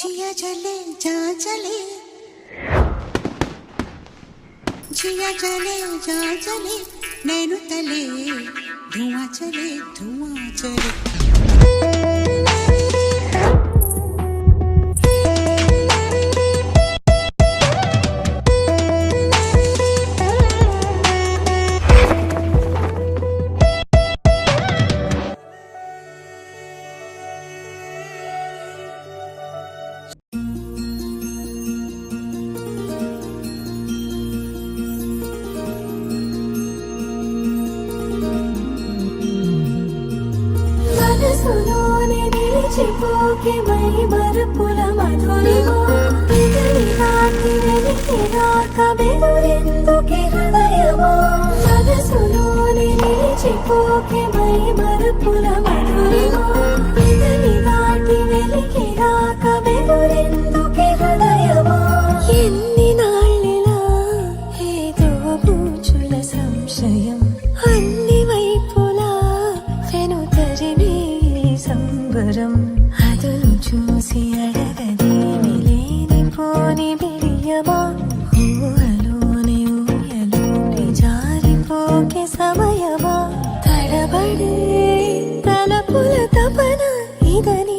जिया चले जा चले जिया चले जा चले नैनु तले धुआं चले మనసులోనే నిలిచిపోకే మై మరుపుల మధురిమో పెదవి దాటి వెలికిరాక బెదురెందుకే హృదయమో మనసులోనే నిలిచిపోకే మై మరుపుల మధురిమో పెదవి దాటి వెలికిరాక బెదురెందుకే హృదయమో ఎన్ని నాళ్ళిలా ఏదో బూచుల సంశయం అన్ని వైపులా వెనుతరిమే సంబరం అదును చూసి అడగదేమి లేనిపోని బిడియమా ఊహలోని ఊయలోని జారిపోకే సమయమా తడబడే తలపుల తపన ఇదని